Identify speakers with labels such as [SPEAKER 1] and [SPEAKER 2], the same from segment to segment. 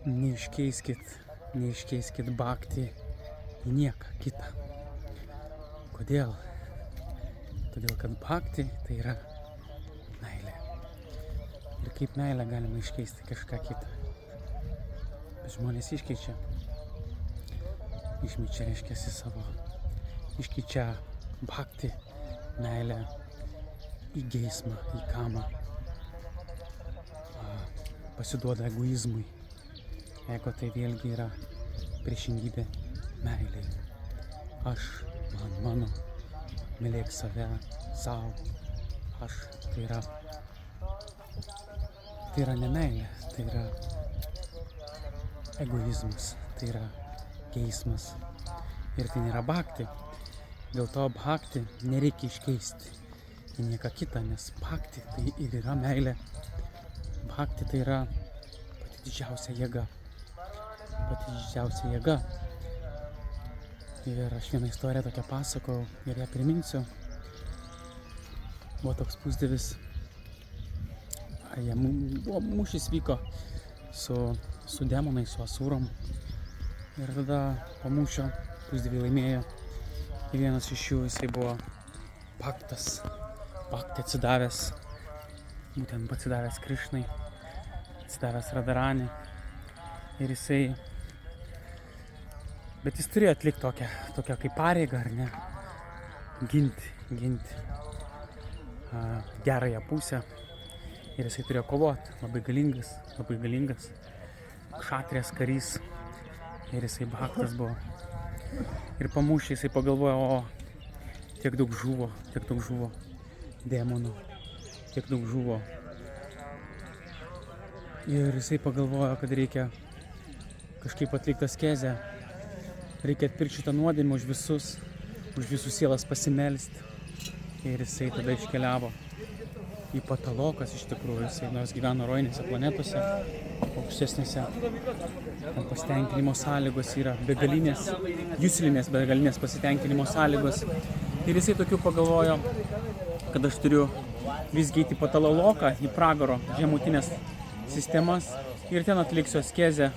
[SPEAKER 1] Neiškeiskit bhakti į nieką kitą. Kodėl? Todėl, kad bhakti tai yra meilė. Ir kaip meilę galima iškeisti kažką kitą. Bet žmonės iškeičia. Iškeičia bhakti, meilę į geismą, į kamą. Pasiduoda egoizmui. Ego tai vėlgi yra priešingybė meilei. Aš, mano, mylėk save, savo. Aš, tai yra ne meilė, tai yra egoizmas, tai yra geismas. Ir tai nėra bhakti. Dėl to bhakti nereikia iškeisti į nieką kitą, nes bhakti tai ir yra meilė. Bhakti tai yra pati didžiausia jėga. Ir aš vieną istoriją tokią pasakojau ir ją priminsiu. Buvo toks pusdievis. Mūšis vyko su demonais, su asūrom. Ir tada po mūšio pusdieviai laimėjo. Ir vienas iš jų, jisai buvo bhakti atsidavęs. Būtent atsidavęs Krišnai, atsidavęs Radharani. Ir bet jis turėjo atlikti tokią kaip pareigą, ar ne? Ginti gerąją pusę. Ir jisai turėjo kovoti, labai galingas. Kšatrijas karys. Ir jisai bhaktas buvo. Ir pamūšė jisai pagalvojo, tiek daug žuvo demonų, tiek daug žuvo. Ir jisai pagalvojo, kad reikia kažkaip atlikti askezę. Reikia atpirkti šitą nuodėmę už visų sielas pasimelsti. Ir jisai tada iškeliavo į Patalokas, iš tikrųjų. Jisai nors gyveno rojinėse planetose, aukštesnėse. Ten pasitenkinimo sąlygos yra juslinės begalinės pasitenkinimo sąlygos. Ir jisai tokių pagalvojo, kad aš turiu visgi eiti į Pataloką, į pragaro žemutinės sistemas. Ir ten atliksiu askezę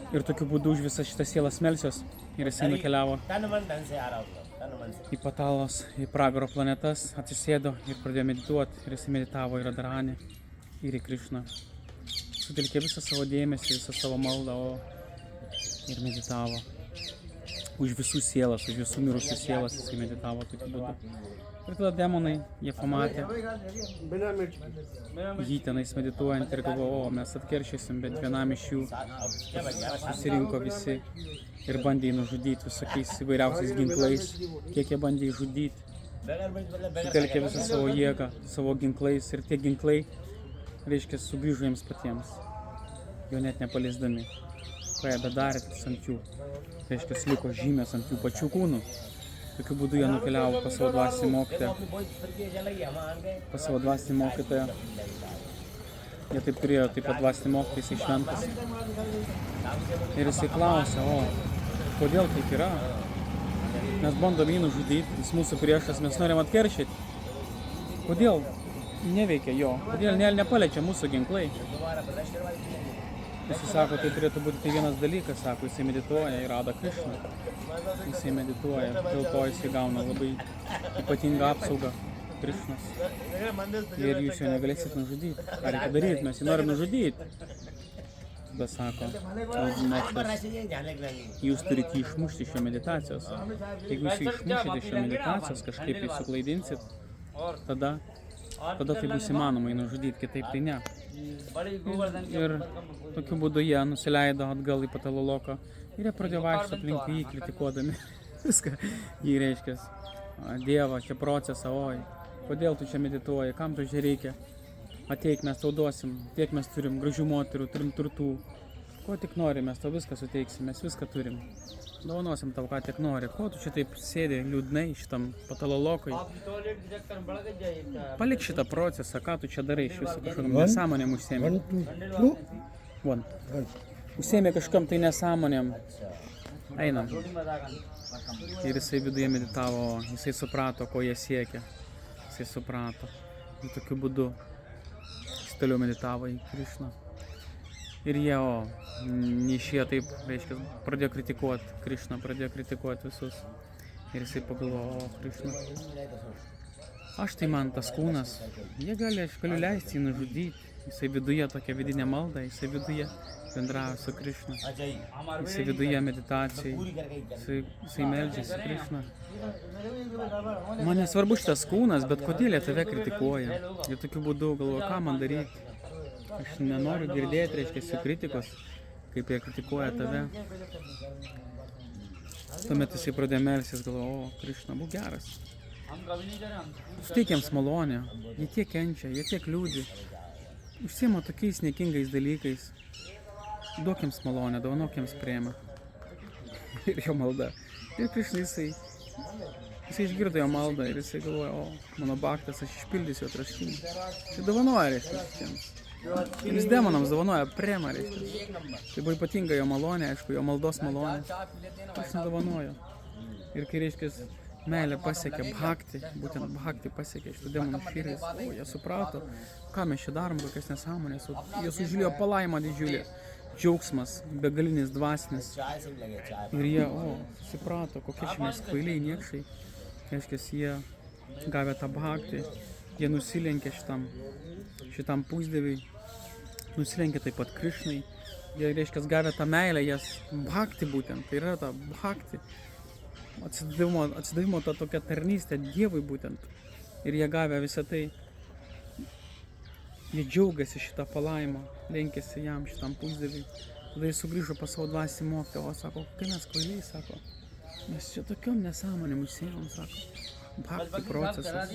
[SPEAKER 1] ir tokiu būdu už visą šitą sielą smelsiuos. Ir jisai nukeliavo į Patalos, į pragaro planetas, atsisėdo ir pradėjo medituoti. Ir jisai meditavo į Radharani ir į Krišną. Sutelkė visą savo dėmesį, visą savo maldą ir meditavo. Už visų sielas, už visų mirusių sielas jisai meditavo tokiu būdu. Ir tada demonai, jie pamatė jį tenais medituojant ir galvojo, mes atkeršysim, bet vienam iš jų susirinko visi ir bandė jį nužudyti visokiais įvairiausiais ginklais, kiek jie bandė jį žudyti. Sutelkė visą savo jėgą, savo ginklais ir tie ginklai, reiškia, sugrįžo jiems patiems, jo net nepaleisdami. Ką jie bedarė ant jų, reiškia, liko žymės ant jų pačių kūnų. Tokiu būdu jie nukeliavo pas savo dvasinį mokytoją. Jie taip turėjo, taip pat dvasinį mokytoją, jisai šventas. Ir jisai klausė, kodėl taip yra? Mes bandom jį nužudyti, jis mūsų priešas, mes norim atkeršyti. Kodėl neveikia jo? Kodėl nepaliečia mūsų ginklai? Jisai sako, tai turėtų būti tai vienas dalykas, sako, jisai medituoja ir Radha Krišna. Jisai medituoja, dėl to jisai gauna labai ypatingą apsaugą Krišnos. Ir jūs jo negalėsit nužudyti. Ką reikia daryti? Mes jį norim nužudyti. Tada sako, jūs turite išmušti iš jo meditacijos. Jeigu jūs išmušite iš jo meditacijos, kažkaip jį suklaidinsit, tada tai bus įmanoma jį nužudyti, kitaip tai ne. Ir tokiu būdu jie nusileido atgal į Pataloką ir jie pradėjo vaikščioti aplinkui jį, kritikuodami viską. Jį reiškia, Dievą, čia procesą, kodėl tu čia medituoji, kam tu čia reikia? Ateik, mes tau duosim, tiek mes turim gražių moterų, turim turtų. Ko tik nori, mes tau viską suteiksim, mes viską turim. Dovanosim tau, ką tik nori. Ko tu čia taip sėdi liūdnai šitam Patalolokui? Palik šitą procesą, ką tu čia darai iš viso kažkokiam nesąmonėm užsiemi. Užsiemi kažkam tai nesąmonėm. Einam. Ir jisai viduje meditavo, jisai suprato, ko jie siekia. Jisai suprato. Ir tokiu būdu jis toliau meditavo į Krišną. Ir jie, neišėjo taip, reiškia, pradėjo kritikuoti Krišną, pradėjo kritikuoti visus. Ir jisai pagalvojo, Krišna, aš tai man tas kūnas, aš galiu leisti jį nužudyti. Jisai viduje tokia vidinė malda, jisai viduje bendravo su Krišna. Jisai viduje meditacijai, jisai meldžiasi Krišna. Man nesvarbu šitas kūnas, bet kodėl jie tave kritikuoja. Ir tokiu būdu galvoju, ką man daryti. Aš nenoriu girdėti, reiškia, kritikos, kaip jie kritikuoja tave. Tuomet jisai pradėjo melstis, galvoju, Krišna, būk geras. Suteik jiems malonę, jie tiek kenčia, jie tiek liūdi. Užsiema tokiais niekingais dalykais. Duok jiems malonę, dovanok jiems priėmą. Ir jo malda. Ir Krišna jisai išgirdo jo maldą ir jisai galvoja, mano baktas, aš išpildysiu jo troškimą. Jis dovanoja, reiškia, visiems. Ir jis demonams dovanoja priėmą, reiškia. Tai buvo ypatinga jo malonė, aišku, jo maldos malonė. Krišna dovanojo. Ir kai, reiškia, meilė pasiekė bhakti, būtent bhakti pasiekė šitų demonų širdis, jie suprato, ką mes čia darom, kokias nesąmonės, jie sužilėjo palaimą didžiulį, džiaugsmas, begalinis dvasinis. Ir jie, suprato, kokie čia mes kvailiai niekšai, reiškia, jie gavę tą bhakti, jie nusilenkė šitam pusdieviui, nusilenkė taip pat Krišnai, jie, reiškia, gavę tą meilę, jas bhakti būtent, tai yra ta bhakti. Atsidavimo tą tokią tarnystę Dievui būtent. Ir jie gavę visą tai, jie džiaugiasi šitą palaimą, lenkėsi jam šitam pusdieviui. Tada jis sugrįžo pas savo dvasį mokytoją, sako, kai mes kvailiai, sako, mes čia tokiom nesąmonėm užsiejom, sako, bhakti procesas.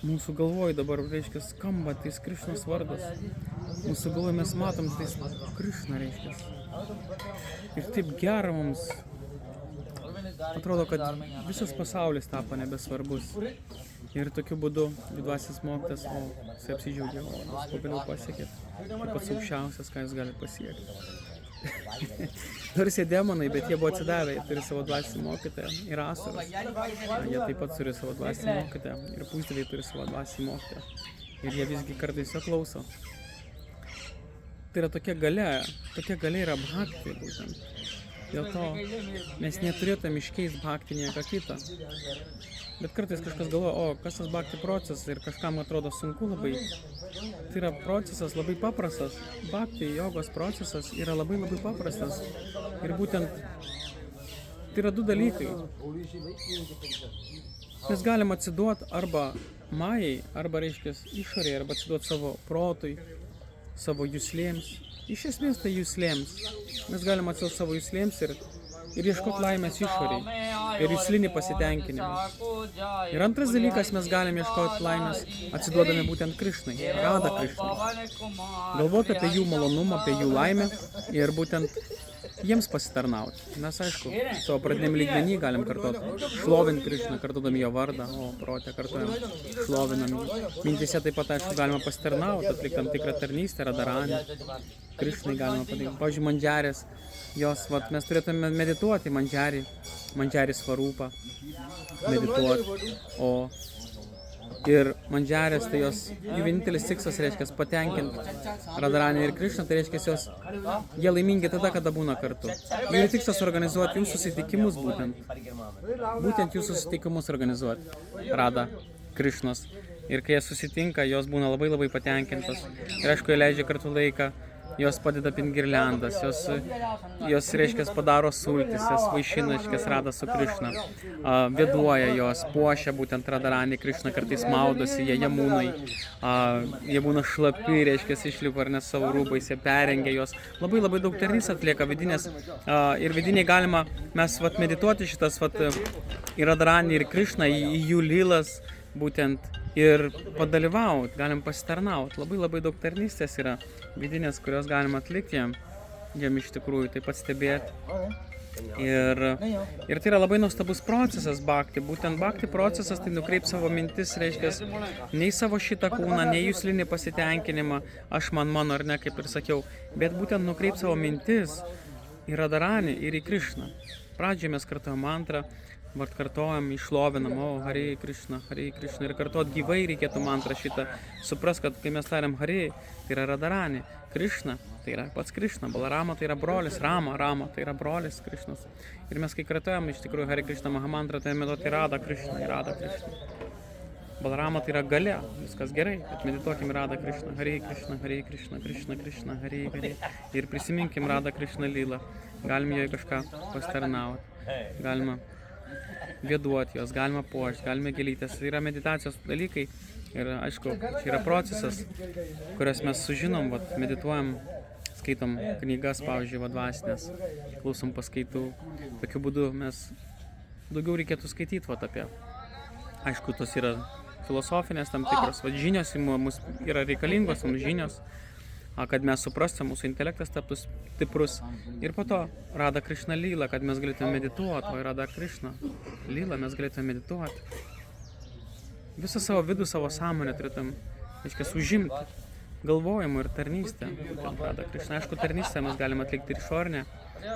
[SPEAKER 1] Mūsų galvoj dabar, reiškia, skamba tais Krišnos vardas. Mūsų galvoj mes matom tais Krišna, reiškia. Ir taip gera mums. Atrodo, kad visas pasaulis tapo nebesvarbus. Ir tokiu būdu dvasis mokytas, jis apsidžiaugė, jis pagaliau pasiekė. Tai pats aukščiausias, ką jis gali pasiekti. Nors jie demonai, bet jie buvo atsidavę, jie turi savo dvasinį mokytoją ir asuras. Jie taip pat turi savo dvasinį mokytoją ir pusdieviai turi savo dvasinį mokytoją. Ir jie visgi kartais jo klauso. Tai yra tokia galia yra bhakti būtent. Dėl to mes neturėtume iškeisti bhakti nieką kitą. Bet kartais kažkas galvoja, kas tas bhakti procesas ir kažkam atrodo sunku labai. Tai yra procesas labai paprastas. Bhakti jogos procesas yra labai paprastas. Ir būtent tai yra du dalykai. Mes galim atsiduoti arba majai, arba reiškia išorėje, arba atsiduoti savo protui, savo juslėms. Iš esmės tai juslėms. Mes galim atsiduoti savo juslėms ir ieškoti laimės išorėje. Ir juslinį pasitenkinimą. Ir antras dalykas, mes galim ieškoti laimės atsiduodami būtent Krišnai, Rada Krišnai. Galvoti apie jų malonumą, apie jų laimę ir būtent jiems pasitarnauti. Mes, aišku, savo pradiniam lygmenį galim kartuoti, šlovinti Krišną, kartuodami jo vardą, protę kartuojam, šlovinam jį. Mintise taip pat, aišku, galima pasitarnauti, atlikti tam tikrą tarnystę, Radaranį. Krišnai galima padaryti. Pavyzdžiui, mandžiarės, mes turėtume medituoti mandžiarį svarūpą, medituoti. Ir mandžiarės, tai jų vienintelis tikslas reiškia patenkinti Radaranį ir Krišną, tai reiškia jie laimingi tada, kada būna kartu. Jų tikslas organizuoti jų susitikimus būtent. Būtent jų susitikimus organizuoti Rada, Krišnos. Ir kai jie susitinka, jos būna labai patenkintos. Ir aišku, jie leidžia kartu laiką. Jos padeda pinti girliandas, jos reiškia padaro sultis, jos vaišina, Rada su Krišna, vėduoja jos, puošia būtent Radaranį, Krišną kartais maudosi, jie jamūnai, jie būna šlapi, reiškia išlipa ar ne savo rūbais, jie perengia jos, labai daug tarnystės atlieka vidinės ir vidiniai galima mes medituoti šitas į Radaranį ir Krišną, į jų lylas būtent. Ir padalyvauti, galim pasitarnauti. Labai daug tarnystės yra vidinės, kurios galima atlikti jam iš tikrųjų, taip pat stebėti. Ir tai yra labai nuostabus procesas bhakti. Būtent bhakti procesas tai nukreip savo mintis, reiškia, ne į savo šitą kūną, ne į juslinį pasitenkinimą, aš mano ar ne, kaip ir sakiau, bet būtent nukreip savo mintis į Radaranį ir į Krišną. Pradžioje mes kartuojam mantrą, vart kartojam, išlovinam, o Hare Krishna, ir kartuot gyvai reikėtų mantrą šitą. Supras, kad kai mes tariam Hare, tai yra Radharani, Krishna, tai yra pats Krishna, Balarama tai yra brolis, Rama tai yra brolis Krishnas. Ir mes kai kartojam iš tikrųjų Hare Krishna Mahamantrą, tai medituoti Radha Krishna. Balarama tai yra galia, viskas gerai, bet medituokim Radha Krishna, Hare Krishna, Krishna Krishna, Hare. Ir prisiminkim Radha Krishna lylą, galim joje kažką pasitarnauti, galima vėduoti jos, galima puošti, galime gėlytės. Tai yra meditacijos dalykai ir aišku, čia yra procesas, kurios mes sužinom, medituojam, skaitom knygas, pavyzdžiui, dvasinės, klausom paskaitų. Tokiu būdu mes daugiau reikėtų skaityti apie. Aišku, tos yra filosofinės tam tikros, žinios mums yra reikalingos, mums žinios, kad mes suprastum, mūsų intelektas taptų stiprus. Ir po to Radha Krishna lyla, kad mes galėtume medituoti, o Radha Krishna lyla mes galėtume medituoti. Visą savo vidų, savo sąmonę turėtum, užimti galvojimu ir tarnystę. Radha Krishna. Aišku, tarnystę mes galime atlikti ir išorinę,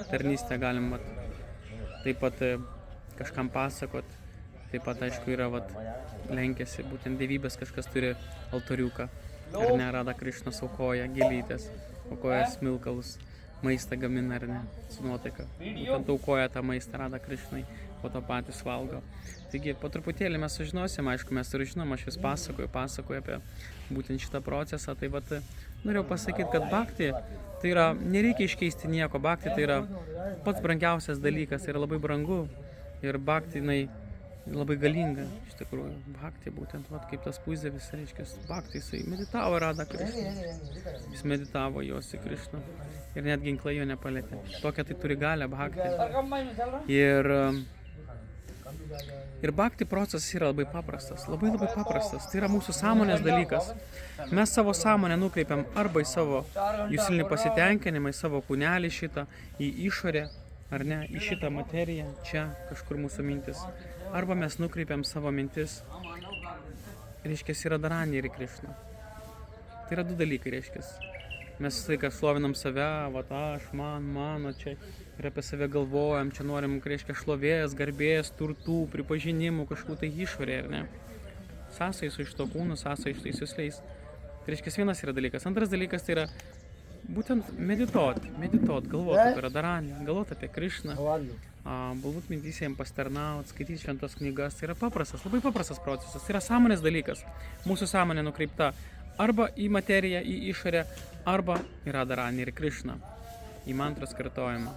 [SPEAKER 1] tarnystę galim taip pat kažkam pasakot, taip pat aišku yra lenkėsi, būtent dievybės kažkas turi altoriuką. Ar ne, Radha Krishna aukoja gėlytės, aukoja smilkalus, maistą gamina, ar ne, su nuotaika. Būtent aukoja tą maistą Radha Krishnai, po to patys valgo. Taigi, po truputėlį mes sužinosim, aišku, mes ir žinom, aš vis pasakoju apie būtent šitą procesą. Tai norėjau pasakyti, kad bhakti, tai yra, nereikia iškeisti nieko, bhakti tai yra pats brangiausias dalykas, tai yra labai brangu ir bhakti jinai labai galinga, iš tikrųjų. Bhakti būtent, kaip tas Puizevis, reiškia, bhakti, jisai meditavo Radha Krishna. Jis meditavo jos į Krishną ir net ginklai jo nepalėtė. Tokia tai turi galę bhakti. Ir bhakti procesas yra labai paprastas, labai paprastas. Tai yra mūsų sąmonės dalykas. Mes savo sąmonę nukreipiam arba į savo juslinį pasitenkinimą, į savo kūnelį šitą, į išorę, ar ne, į šitą materiją, čia kažkur mūsų mintis. Arba mes nukreipiam savo mintis, reiškia, į Radharani ir į Krishną. Tai yra du dalykai, reiškia. Mes visą laiką šlovinam save, aš, mano, čia ir apie save galvojam, čia norim, reiškia, šlovės, garbės, turtų, pripažinimų, kažkokių tai išorė, ar ne. Sąsai su iš to kūnu, sąsai iš tais jusliais. Tai reiškia, vienas yra dalykas. Antras dalykas tai yra būtent medituoti, galvoti apie Radharani, galvoti apie Krishną. Galbūt mintyse jam pasitarnauti, skaityti šventas knygas. Tai yra labai paprastas procesas. Tai yra sąmonės dalykas. Mūsų sąmonė nukreipta arba į materiją, į išorę, arba į Radharani ir Krishną. Į mantros kartojimą,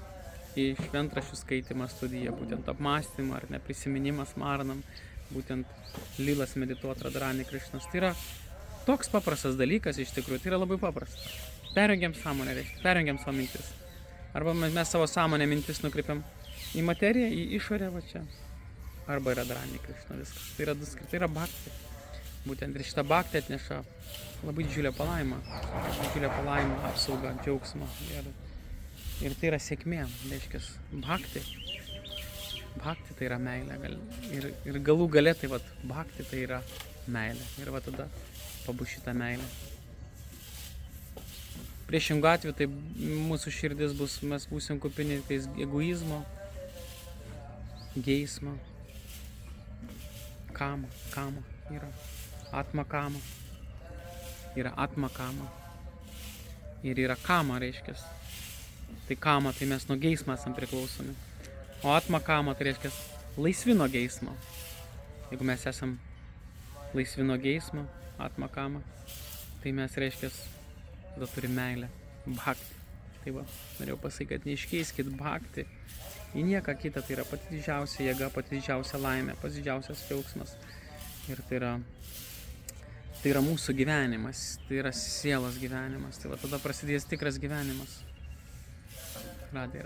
[SPEAKER 1] į šventraščių skaitimą, studiją, būtent apmąstymą ar neprisimimas Maranam, būtent lylas medituoti Radharani Krishnas. Tai yra toks paprastas dalykas iš tikrųjų, tai yra labai paprasta. Perjungiam sąmonę, reiškia, perjungiam savo mintis. Arba mes savo sąmonę mintis nukreipiam į materiją, į išorę, čia. Arba yra Radharani Krishna, viskas. Tai yra duskri, tai yra bhakti. Būtent ir šitą bhakti atneša labai didžiulę palaimą, apsaugą, džiaugsmą. Ir tai yra sėkmė, reiškia, bhakti tai yra meilė. Ir galų gale tai bhakti tai yra meilė. Ir tada pabus šitą meilę. Priešingų atveju tai mūsų širdis bus, mes būsim kupini egoizmo, geismo, kama yra atma kama ir yra kama, reiškia. Tai kama, tai mes nuo geismo esam priklausomi, o atma kama tai reiškia laisvi nuo geismo. Jeigu mes esam laisvi nuo geismo, atma kama, tai mes reiškia tada turim meilę, bhakti. Tai norėjau pasakyti, kad neiškeiskit bhakti į nieką kitą, tai yra pati didžiausia jėga, pati didžiausia laimė, pats didžiausias džiaugsmas. Ir tai yra mūsų gyvenimas, tai yra sielos gyvenimas, tai tada prasidės tikras gyvenimas. Radhe.